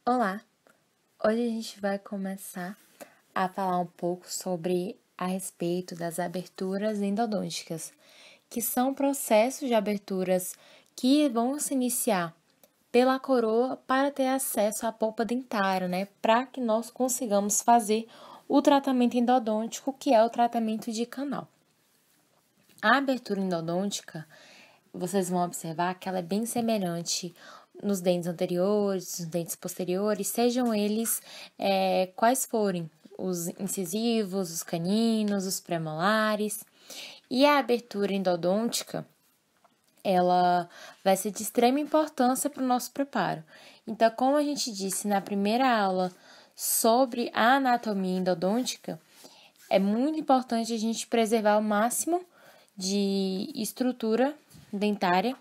Olá! Hoje a gente vai começar a falar um pouco sobre a respeito das aberturas endodônticas, que são processos de aberturas que vão se iniciar pela coroa para ter acesso à polpa dentária, né? Para que nós consigamos fazer o tratamento endodôntico, que é o tratamento de canal. A abertura endodôntica, vocês vão observar que ela é bem semelhante nos dentes anteriores, nos dentes posteriores, sejam eles quais forem, os incisivos, os caninos, os premolares. E a abertura endodôntica, ela vai ser de extrema importância para o nosso preparo. Então, como a gente disse na primeira aula sobre a anatomia endodôntica, é muito importante a gente preservar o máximo de estrutura dentária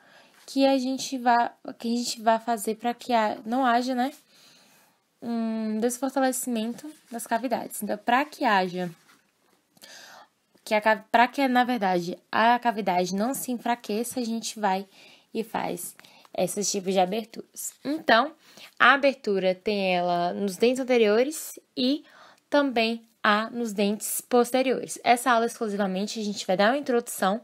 que a gente vai fazer para que não haja, né, um desfortalecimento das cavidades. Então, para que haja, para que na verdade a cavidade não se enfraqueça, a gente vai e faz esses tipos de aberturas. Então, a abertura tem ela nos dentes anteriores e também nos dentes posteriores. Essa aula exclusivamente a gente vai dar uma introdução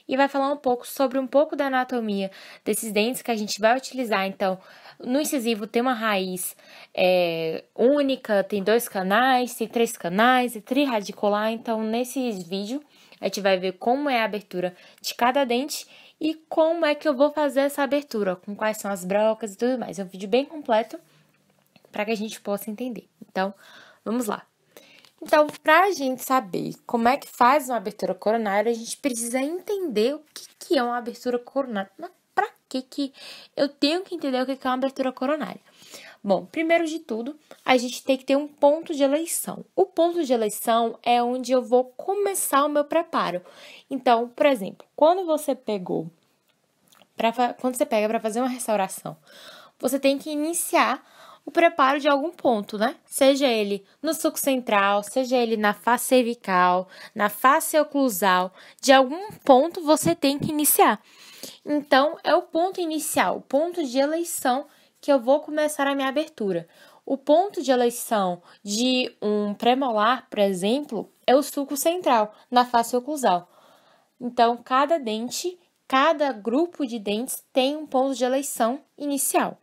e vai falar um pouco sobre um pouco da anatomia desses dentes que a gente vai utilizar. Então, no incisivo tem uma raiz única, tem 2 canais, tem 3 canais, é triradicular. Então, nesse vídeo, a gente vai ver como é a abertura de cada dente e como é que eu vou fazer essa abertura, com quais são as brocas e tudo mais. É um vídeo bem completo para que a gente possa entender. Então, vamos lá. Então, para a gente saber como é que faz uma abertura coronária, a gente precisa entender o que é uma abertura coronária. Mas para que eu tenho que entender o que é uma abertura coronária? Bom, primeiro de tudo, a gente tem que ter um ponto de eleição. O ponto de eleição é onde eu vou começar o meu preparo. Então, por exemplo, quando você pega para fazer uma restauração, você tem que iniciar o preparo de algum ponto, né? Seja ele no sulco central, seja ele na face cervical, na face oclusal, de algum ponto você tem que iniciar. Então, é o ponto inicial, o ponto de eleição que eu vou começar a minha abertura. O ponto de eleição de um premolar, por exemplo, é o sulco central, na face oclusal. Então, cada grupo de dentes tem um ponto de eleição inicial.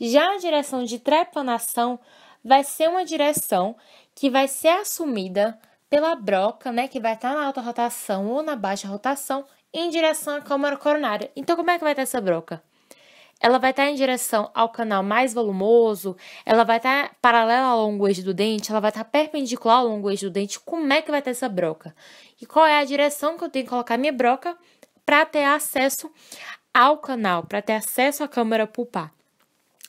Já a direção de trepanação vai ser uma direção que vai ser assumida pela broca, né, que vai estar na alta rotação ou na baixa rotação, em direção à câmara coronária. Então, como é que vai estar essa broca? Ela vai estar em direção ao canal mais volumoso, ela vai estar paralela ao longo eixo do dente, ela vai estar perpendicular ao longo eixo do dente. Como é que vai ter essa broca? E qual é a direção que eu tenho que colocar minha broca para ter acesso ao canal, para ter acesso à câmara pulpar,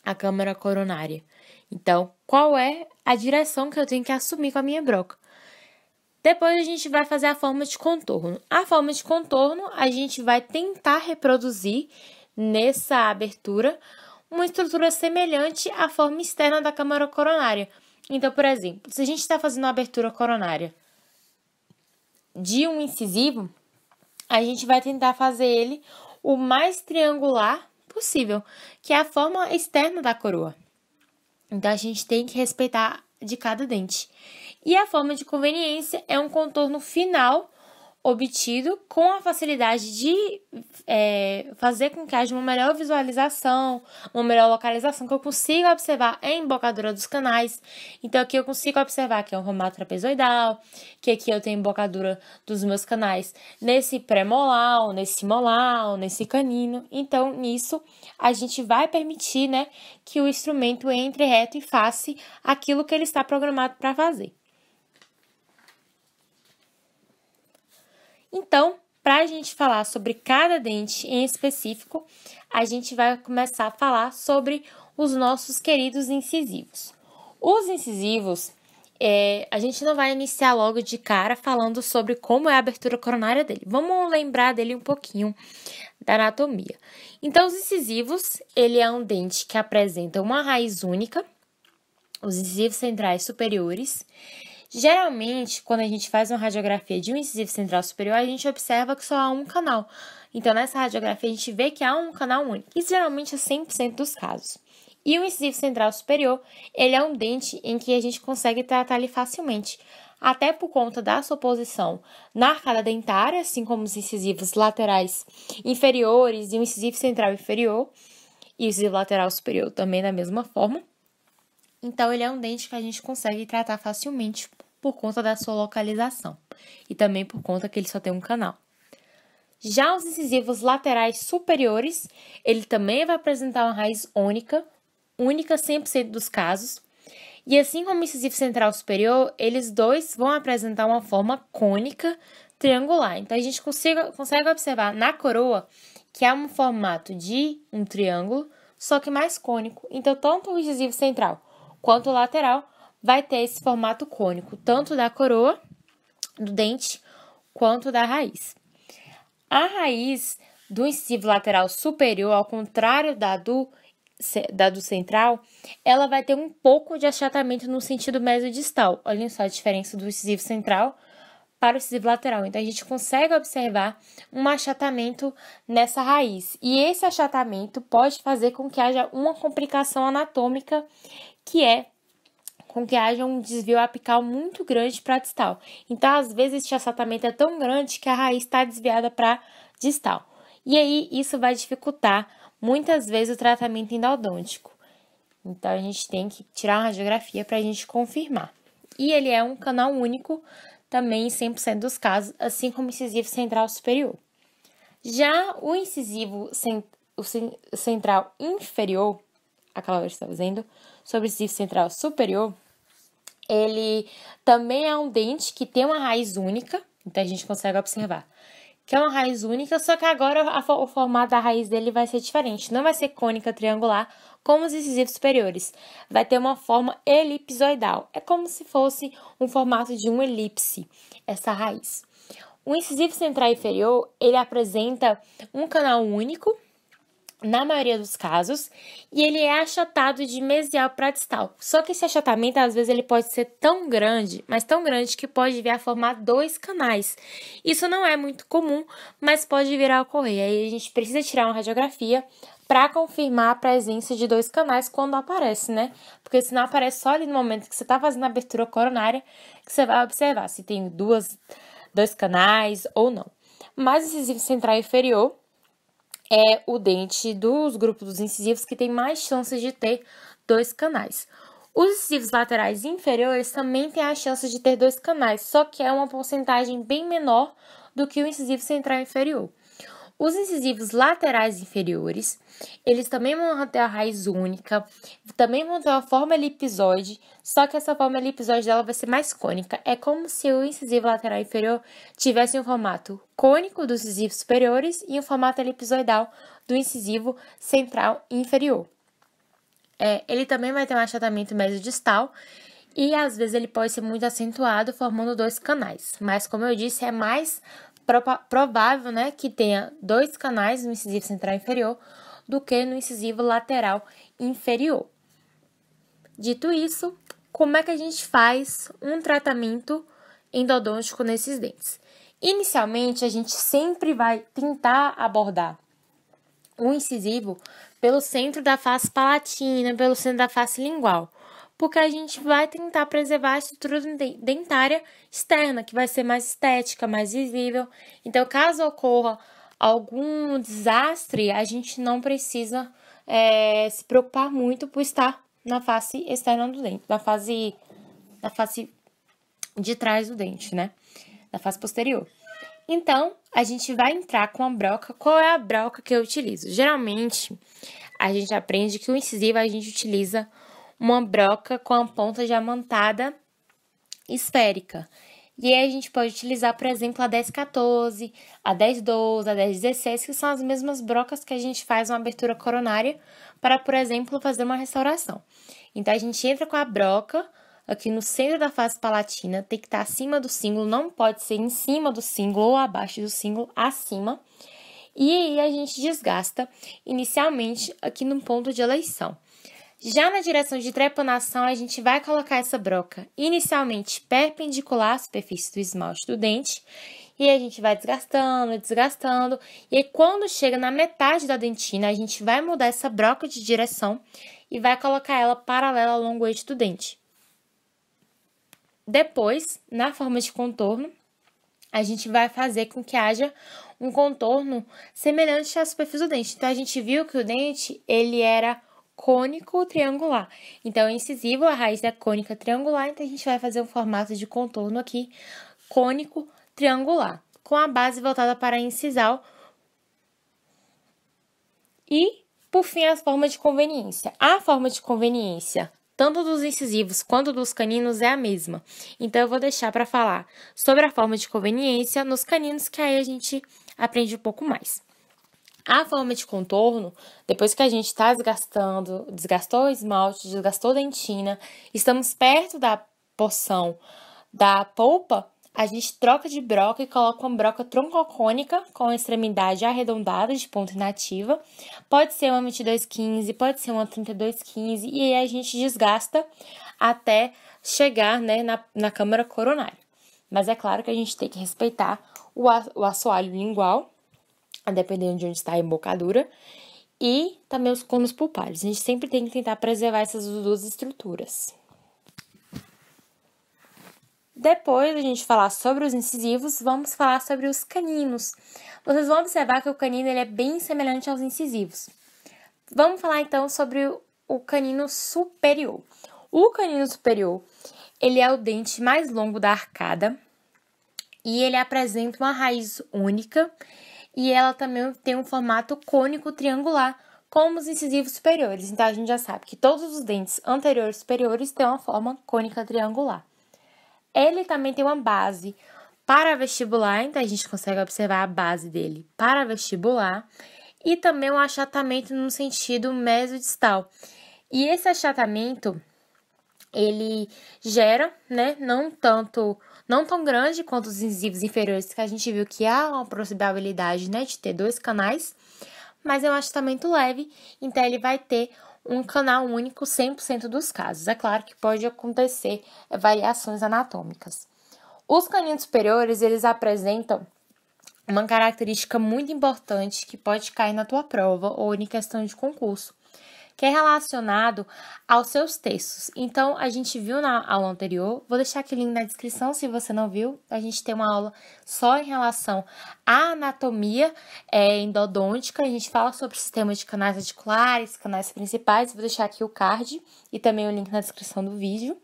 à câmara coronária? Então, qual é a direção que eu tenho que assumir com a minha broca? Depois a gente vai fazer a forma de contorno. A forma de contorno, a gente vai tentar reproduzir nessa abertura uma estrutura semelhante à forma externa da câmara coronária. Então, por exemplo, se a gente está fazendo uma abertura coronária de um incisivo, a gente vai tentar fazer ele o mais triangular possível, que é a forma externa da coroa. Então, a gente tem que respeitar de cada dente. E a forma de conveniência é um contorno final obtido com a facilidade de fazer com que haja uma melhor visualização, uma melhor localização, que eu consiga observar a embocadura dos canais. Então, aqui eu consigo observar que é um formato trapezoidal, que aqui eu tenho embocadura dos meus canais nesse premolar, nesse molar, nesse canino. Então, nisso, a gente vai permitir, né, que o instrumento entre reto e faça aquilo que ele está programado para fazer. Então, para a gente falar sobre cada dente em específico, a gente vai começar a falar sobre os nossos queridos incisivos. Os incisivos, a gente não vai iniciar logo de cara falando sobre como é a abertura coronária dele. Vamos lembrar dele um pouquinho da anatomia. Então, os incisivos, ele é um dente que apresenta uma raiz única, os incisivos centrais superiores. Geralmente, quando a gente faz uma radiografia de um incisivo central superior, a gente observa que só há um canal. Então, nessa radiografia, a gente vê que há um canal único. Isso geralmente é 100% dos casos. E o incisivo central superior, ele é um dente em que a gente consegue tratar ele facilmente, até por conta da sua posição na arcada dentária, assim como os incisivos laterais inferiores e o incisivo central inferior, e o incisivo lateral superior também da mesma forma. Então, ele é um dente que a gente consegue tratar facilmente por conta da sua localização e também por conta que ele só tem um canal. Já os incisivos laterais superiores, ele também vai apresentar uma raiz única 100% dos casos. E assim como o incisivo central superior, eles dois vão apresentar uma forma cônica triangular. Então, a gente consegue observar na coroa que é um formato de um triângulo, só que mais cônico. Então, tanto o incisivo central quanto o lateral vai ter esse formato cônico, tanto da coroa do dente quanto da raiz. A raiz do incisivo lateral superior, ao contrário da do central, ela vai ter um pouco de achatamento no sentido mesodistal. Olhem só a diferença do incisivo central para o incisivo lateral. Então, a gente consegue observar um achatamento nessa raiz. E esse achatamento pode fazer com que haja uma complicação anatômica, que é com que haja um desvio apical muito grande para a distal. Então, às vezes, esse achatamento é tão grande que a raiz está desviada para distal. E aí, isso vai dificultar, muitas vezes, o tratamento endodôntico. Então, a gente tem que tirar uma radiografia para a gente confirmar. E ele é um canal único, também em 100% dos casos, assim como o incisivo central superior. Já o incisivo central inferior, aquela hora que estava dizendo, sobre o incisivo central superior, ele também é um dente que tem uma raiz única, então a gente consegue observar que é uma raiz única, só que agora o formato da raiz dele vai ser diferente, não vai ser cônica triangular como os incisivos superiores, vai ter uma forma elipsoidal, é como se fosse um formato de uma elipse, essa raiz. O incisivo central inferior, ele apresenta um canal único, na maioria dos casos, e ele é achatado de mesial para distal. Só que esse achatamento, às vezes, ele pode ser tão grande, mas tão grande que pode vir a formar 2 canais. Isso não é muito comum, mas pode vir a ocorrer. Aí a gente precisa tirar uma radiografia para confirmar a presença de 2 canais quando aparece, né? Porque senão aparece só ali no momento que você está fazendo a abertura coronária, que você vai observar se tem 2 canais ou não. Mas o incisivo central inferior é o dente dos grupos dos incisivos que tem mais chances de ter 2 canais. Os incisivos laterais inferiores também têm a chance de ter 2 canais, só que é uma porcentagem bem menor do que o incisivo central inferior. Os incisivos laterais inferiores, eles também vão ter a raiz única, também vão ter uma forma elipsoide, só que essa forma elipsoide dela vai ser mais cônica. É como se o incisivo lateral inferior tivesse um formato cônico dos incisivos superiores e um formato elipsoidal do incisivo central inferior. Ele também vai ter um achatamento mesodistal e às vezes ele pode ser muito acentuado, formando 2 canais. Mas como eu disse, é mais provável, né, que tenha 2 canais no incisivo central inferior do que no incisivo lateral inferior. Dito isso, como é que a gente faz um tratamento endodôntico nesses dentes? Inicialmente, a gente sempre vai tentar abordar o incisivo pelo centro da face palatina, pelo centro da face lingual, porque a gente vai tentar preservar a estrutura dentária externa, que vai ser mais estética, mais visível. Então, caso ocorra algum desastre, a gente não precisa se preocupar muito por estar na face externa do dente, na face de trás do dente, né? Na face posterior. Então, a gente vai entrar com a broca. Qual é a broca que eu utilizo? Geralmente, a gente aprende que o incisivo a gente utiliza uma broca com a ponta diamantada esférica. E aí a gente pode utilizar, por exemplo, a 1014, a 1012, a 1016, que são as mesmas brocas que a gente faz uma abertura coronária para, por exemplo, fazer uma restauração. Então, a gente entra com a broca aqui no centro da face palatina, tem que estar acima do cíngulo, não pode ser em cima do cíngulo ou abaixo do cíngulo, acima. E aí a gente desgasta inicialmente aqui no ponto de eleição. Já na direção de trepanação, a gente vai colocar essa broca inicialmente perpendicular à superfície do esmalte do dente E aí a gente vai desgastando, desgastando. E aí quando chega na metade da dentina, a gente vai mudar essa broca de direção e vai colocar ela paralela ao longo eixo do dente. Depois, na forma de contorno, a gente vai fazer com que haja um contorno semelhante à superfície do dente. Então, a gente viu que o dente, ele era cônico triangular. Então, o incisivo, a raiz é cônica triangular, então a gente vai fazer um formato de contorno aqui, cônico triangular, com a base voltada para a incisal. E, por fim, a forma de conveniência. A forma de conveniência, tanto dos incisivos quanto dos caninos, é a mesma. Então, eu vou deixar para falar sobre a forma de conveniência nos caninos, que aí a gente aprende um pouco mais. A forma de contorno, depois que a gente está desgastando, desgastou o esmalte, desgastou a dentina, estamos perto da porção da polpa, a gente troca de broca e coloca uma broca troncocônica com a extremidade arredondada de ponta inativa. Pode ser uma 2215, pode ser uma 3215 e aí a gente desgasta até chegar, né, na câmara coronária. Mas é claro que a gente tem que respeitar o assoalho lingual, dependendo de onde está a embocadura, e também os conos pulpares. A gente sempre tem que tentar preservar essas duas estruturas. Depois de a gente falar sobre os incisivos, vamos falar sobre os caninos. Vocês vão observar que o canino ele é bem semelhante aos incisivos. Vamos falar então sobre o canino superior. O canino superior, ele é o dente mais longo da arcada e ele apresenta uma raiz única e ela também tem um formato cônico triangular, como os incisivos superiores. Então, a gente já sabe que todos os dentes anteriores e superiores têm uma forma cônica triangular. Ele também tem uma base paravestibular, então a gente consegue observar a base dele paravestibular, e também um achatamento no sentido mesodistal. E esse achatamento, ele gera, né, não tão grande quanto os incisivos inferiores, que a gente viu que há uma possibilidade, né, de ter dois canais, mas é um achatamento leve, então ele vai ter um canal único 100% dos casos. É claro que pode acontecer variações anatômicas. Os caninos superiores, eles apresentam uma característica muito importante que pode cair na tua prova ou em questão de concurso, que é relacionado aos seus textos. Então, a gente viu na aula anterior, vou deixar aqui o link na descrição se você não viu, a gente tem uma aula só em relação à anatomia endodôntica, a gente fala sobre o sistema de canais articulares, canais principais, vou deixar aqui o card e também o link na descrição do vídeo.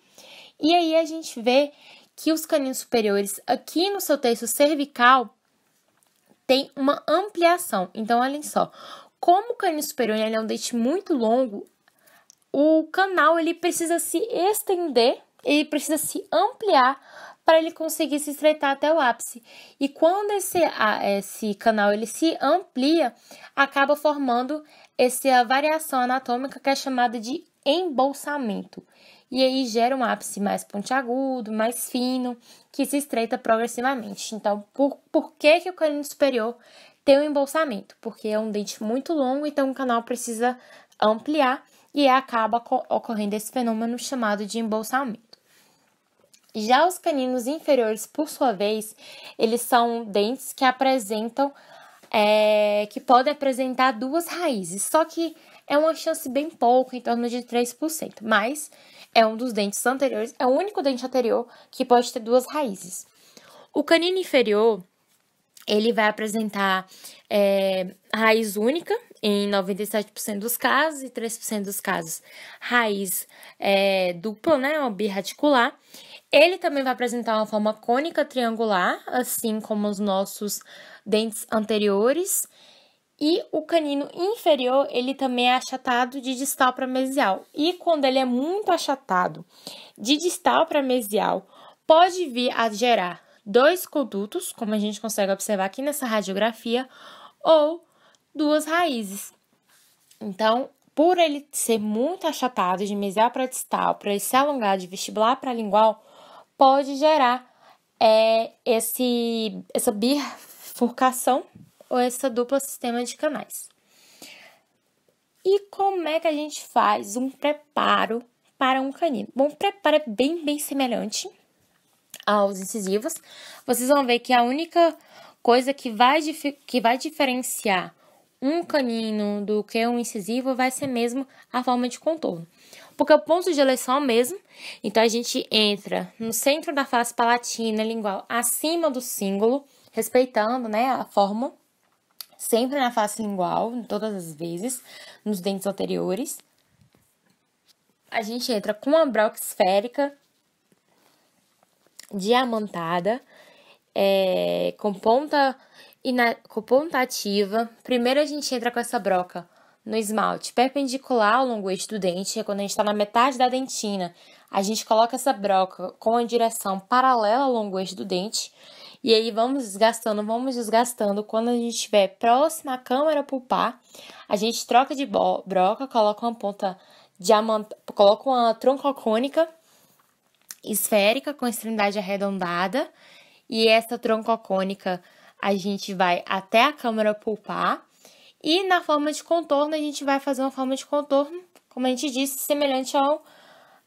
E aí, a gente vê que os caninos superiores, aqui no seu texto cervical, tem uma ampliação. Então, olhem só, como o canino superior ele é um dente muito longo, o canal ele precisa se estender, ele precisa se ampliar para ele conseguir se estreitar até o ápice. E quando esse canal ele se amplia, acaba formando essa variação anatômica que é chamada de embolsamento. E aí gera um ápice mais pontiagudo, mais fino, que se estreita progressivamente. Então, por que o canino superior tem um embolsamento? Porque é um dente muito longo, então o canal precisa ampliar e acaba ocorrendo esse fenômeno chamado de embolsamento. Já os caninos inferiores, por sua vez, eles são dentes que que podem apresentar duas raízes, só que é uma chance bem pouca, em torno de 3%, mas é um dos dentes anteriores, é o único dente anterior que pode ter duas raízes. O canino inferior, ele vai apresentar raiz única em 97% dos casos e 3% dos casos raiz dupla, né, ou birradicular. Ele também vai apresentar uma forma cônica triangular, assim como os nossos dentes anteriores. E o canino inferior, ele também é achatado de distal para mesial. E quando ele é muito achatado de distal para mesial, pode vir a gerar dois condutos, como a gente consegue observar aqui nessa radiografia, ou duas raízes. Então, por ele ser muito achatado de mesial para distal, para ele se alongar de vestibular para lingual, pode gerar essa bifurcação ou essa dupla sistema de canais. E como é que a gente faz um preparo para um canino? Bom, o preparo é bem semelhante aos incisivos, vocês vão ver que a única coisa que vai diferenciar um canino do que um incisivo vai ser mesmo a forma de contorno. Porque o ponto de eleição é o mesmo, então a gente entra no centro da face palatina lingual, acima do cíngulo, respeitando, né, a forma, sempre na face lingual, todas as vezes, nos dentes anteriores. A gente entra com uma broca esférica, diamantada, com ponta ativa. Primeiro a gente entra com essa broca no esmalte perpendicular ao longo eixo do dente, é quando a gente está na metade da dentina. A gente coloca essa broca com a direção paralela ao longo eixo do dente. E aí vamos desgastando. Quando a gente estiver próximo à câmara pulpar, a gente troca de broca, coloca uma ponta coloca uma troncocônica esférica com extremidade arredondada. E essa troncocônica a gente vai até a câmara pulpar. E na forma de contorno, a gente vai fazer uma forma de contorno, como a gente disse, semelhante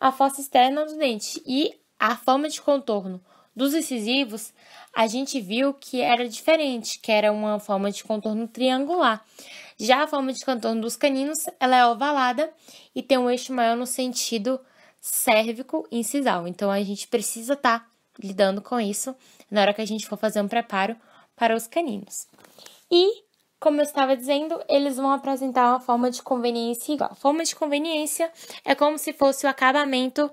à fossa externa do dente. E a forma de contorno dos incisivos, a gente viu que era diferente, que era uma forma de contorno triangular. Já a forma de contorno dos caninos, ela é ovalada e tem um eixo maior no sentido cérvico-incisal. Então, a gente precisa estar lidando com isso na hora que a gente for fazer um preparo para os caninos. E, como eu estava dizendo, eles vão apresentar uma forma de conveniência igual. Forma de conveniência é como se fosse o acabamento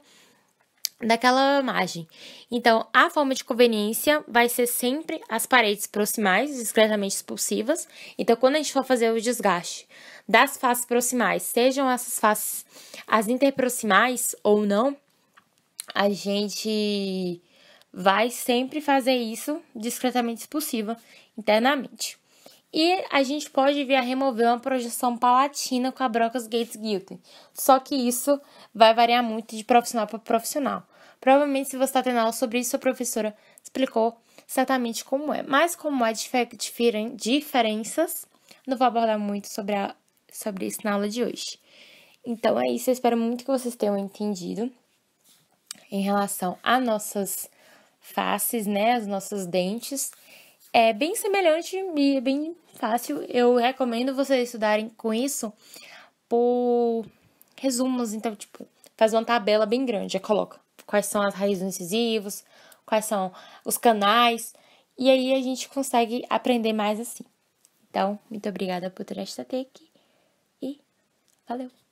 daquela margem. Então, a forma de conveniência vai ser sempre as paredes proximais, discretamente expulsivas. Então, quando a gente for fazer o desgaste das faces proximais, sejam essas faces as interproximais ou não, a gente vai sempre fazer isso discretamente expulsiva internamente. E a gente pode vir a remover uma projeção palatina com a Broca's Gates-Guilty. Só que isso vai variar muito de profissional para profissional. Provavelmente, se você está tendo aula sobre isso, a professora explicou certamente como é. Mas como há diferenças, não vou abordar muito sobre isso na aula de hoje. Então é isso, eu espero muito que vocês tenham entendido em relação às nossas faces, né, os nossos dentes. É bem semelhante e bem fácil. Eu recomendo vocês estudarem com isso por resumos. Então, tipo, faz uma tabela bem grande. Já coloca quais são as raízes incisivos, quais são os canais. E aí a gente consegue aprender mais assim. Então, muito obrigada por ter estado aqui. E valeu!